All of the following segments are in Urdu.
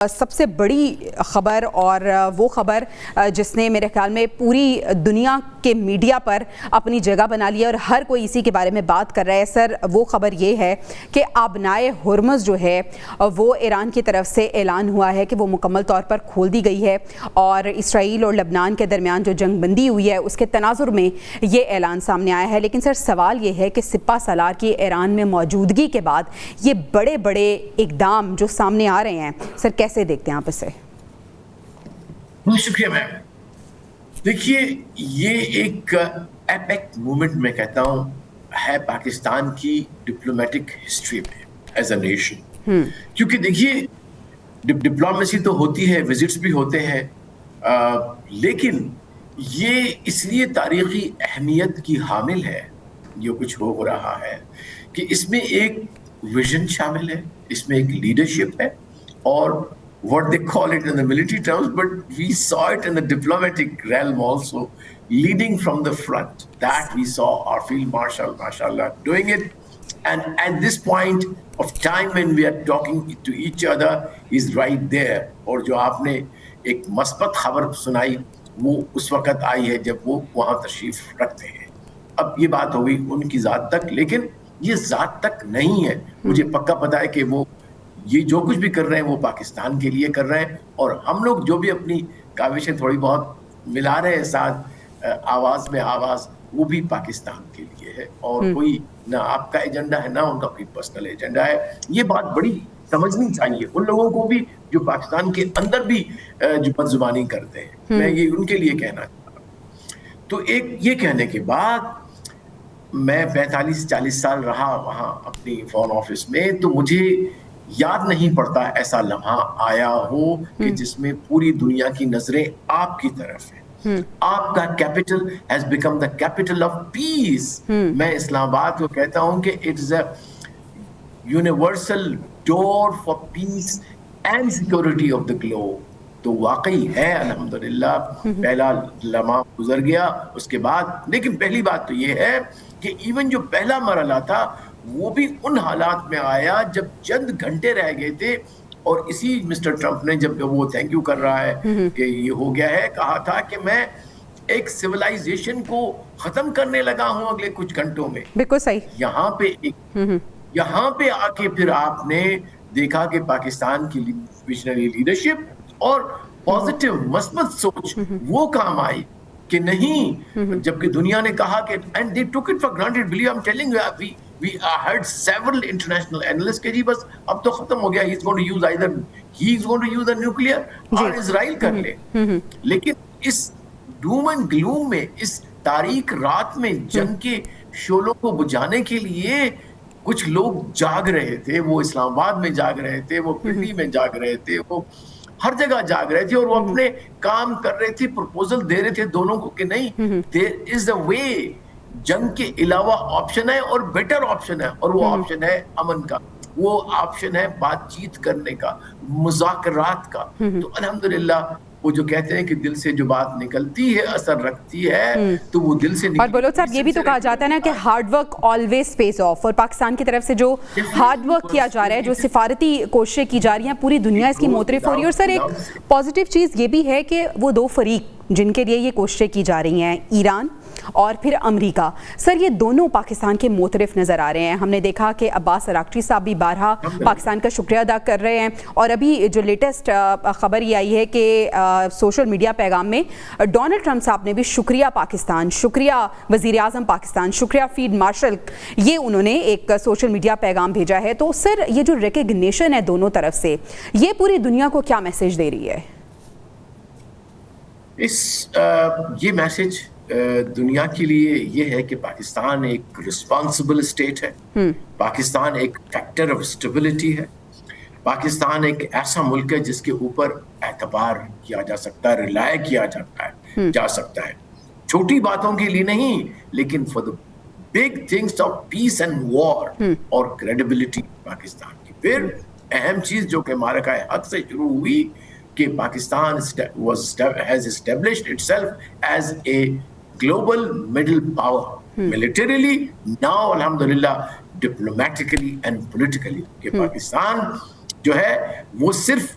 سب سے بڑی خبر اور وہ خبر جس نے میرے خیال میں پوری دنیا کے میڈیا پر اپنی جگہ بنا لی ہے اور ہر کوئی اسی کے بارے میں بات کر رہا ہے سر، وہ خبر یہ ہے کہ آبنائے ہرمز جو ہے وہ ایران کی طرف سے اعلان ہوا ہے کہ وہ مکمل طور پر کھول دی گئی ہے، اور اسرائیل اور لبنان کے درمیان جو جنگ بندی ہوئی ہے اس کے تناظر میں یہ اعلان سامنے آیا ہے۔ لیکن سر سوال یہ ہے کہ سپہ سالار کی ایران میں موجودگی کے بعد یہ بڑے بڑے اقدام جو سامنے آ رہے ہیں سر، کیسے دیکھتے ہیں آپ اسے؟ بہت شکریہ میم۔ دیکھیے، یہ ایک ایپک مومنٹ میں کہتا ہوں ہے پاکستان کی ڈپلومیٹک ہسٹری میں ایز اے نیشن، کیونکہ دیکھیے ڈپلومیسی تو ہوتی ہے، وزٹس بھی ہوتے ہیں، لیکن یہ اس لیے تاریخی اہمیت کی حامل ہے جو کچھ ہو رہا ہے کہ اس میں ایک ویژن شامل ہے، اس میں ایک لیڈرشپ ہے، اور what they call it in the military terms, but we saw it in the diplomatic realm also, leading from the front. That we saw our field marshal, mashallah, doing it. And at this point of time when we are talking to each other, he's right there. اور جو آپ نے ایک مثبت خبر سنائی وہ اس وقت آئی ہے جب وہ وہاں تشریف رکھتے ہیں۔ اب یہ بات ہو گئی ان کی ذات تک، لیکن یہ ذات تک نہیں ہے۔ مجھے پکا پتا ہے کہ وہ یہ جو کچھ بھی کر رہے ہیں وہ پاکستان کے لیے کر رہے ہیں، اور ہم لوگ جو بھی اپنی کاوشیں تھوڑی بہت ملا رہے ہیں ساتھ آواز میں آواز، وہ بھی پاکستان کے لیے ہے، اور کوئی نہ آپ کا ایجنڈا ہے نہ ان کا کوئی پرسنل ایجنڈا ہے۔ یہ بات بڑی سمجھنی چاہیے ان لوگوں کو بھی جو پاکستان کے اندر بھی جو بد زبانی کرتے ہیں، میں یہ ان کے لیے کہنا چاہتا ہوں۔ تو ایک یہ کہنے کے بعد میں 45-40 سال رہا وہاں اپنی فارن آفس میں، تو مجھے یاد نہیں پڑتا ایسا لمحہ آیا ہو کہ جس میں پوری دنیا کی نظریں آپ کی طرف ہیں۔ آپ کا capital has become the capital of peace. میں اسلام آباد کو کہتا ہوں کہ it is a universal door for piece and security of the globe. تو واقعی ہے الحمدللہ، پہلا لمحہ گزر گیا اس کے بعد، لیکن پہلی بات تو یہ ہے کہ ایون جو پہلا مرحلہ تھا وہ بھی ان حالات میں آیا جب چند گھنٹے رہ گئے تھے، اور اسی مسٹر ٹرمپ نے جب وہ تھینک یو کر رہا ہے کہ یہ ہو گیا ہے، کہا تھا کہ میں ایک سویلائزیشن کو ختم کرنے لگا ہوں اگلے کچھ گھنٹوں میں۔ بالکل صحیح۔ یہاں پہ آ کے پھر آپ نے دیکھا کہ پاکستان کی ویژنری لیڈرشپ اور پازیٹیو مثبت سوچ وہ کام آئی کہ نہیں، جبکہ دنیا نے کہا کہ and they took it for granted. Believe I'm telling you, we heard several international analysts کہ جی بس اب تو ختم ہو گیا، he's going to use either he's going to use a nuclear اور اسرائیل کر لے۔ لیکن اس ڈوم اینڈ گلوم میں، اس تاریک رات میں جنگ کے شعلوں کو بجھانے کے لیے کچھ لوگ جاگ رہے تھے، وہ اسلام آباد میں جاگ رہے تھے، وہ پنڈی میں جاگ رہے تھے، وہ ہر جگہ جاگ رہے تھے، اور وہ اپنے کام کر رہے تھے، پروپوزل دے رہے تھے دونوں کو کہ نہیں، there is a way، جنگ کے علاوہ آپشن ہے اور بیٹر آپشن ہے، اور وہ آپشن ہے امن کا، وہ آپشن ہے بات چیت کرنے کا، مذاکرات کا۔ تو الحمدللہ وہ جو کہتے ہیں کہ دل سے جو بات نکلتی ہے اثر رکھتی ہے، تو وہ دل سے اور بلوچ صاحب یہ بھی تو کہا جاتا ہے نا کہ hard work always pays off, اور پاکستان کی طرف سے جو ہارڈ ورک کیا جا رہا ہے، جو سفارتی کوششیں کی جا رہی ہیں، پوری دنیا اس کی معترف ہو رہی ہے۔ اور سر ایک پازیٹیو چیز یہ بھی ہے کہ وہ دو فریق جن کے لیے یہ کوششیں کی جا رہی ہیں، ایران اور پھر امریکہ، سر یہ دونوں پاکستان کے معترف نظر آ رہے ہیں۔ ہم نے دیکھا کہ عباس اراغچی صاحب بھی بارہا پاکستان کا شکریہ ادا کر رہے ہیں، اور ابھی جو لیٹسٹ خبر یہ آئی ہے کہ سوشل میڈیا پیغام میں ڈونلڈ ٹرمپ صاحب نے بھی شکریہ پاکستان، شکریہ وزیر اعظم پاکستان، شکریہ فیلڈ مارشل، یہ انہوں نے ایک سوشل میڈیا پیغام بھیجا ہے۔ تو سر یہ جو ریکگنیشن ہے دونوں طرف سے، یہ پوری دنیا کو کیا میسج دے رہی ہے؟ یہ میسج دنیا کے لیے یہ ہے کہ پاکستان ایک رسپانسبل اسٹیٹ ہے، پاکستان ایک فیکٹر آف اسٹیبلٹی ہے، پاکستان ایک ایسا ملک ہے جس کے اوپر اعتبار کیا جا سکتا ہے، ریلائے کیا جا سکتا ہے، چھوٹی باتوں کے لیے نہیں لیکن for the big things of peace and war, اور کریڈیبلٹی پاکستان کی۔ پھر اہم چیز جو کہ معرکہ حق سے شروع ہوئی کہ Pakistan has established itself as a global middle power, militarily, now alhamdulillah diplomatically and politically، کہ پاکستان جو ہے وہ صرف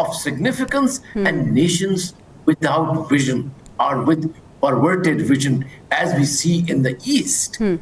of significance and nations without vision or with perverted vision, as we see in the East.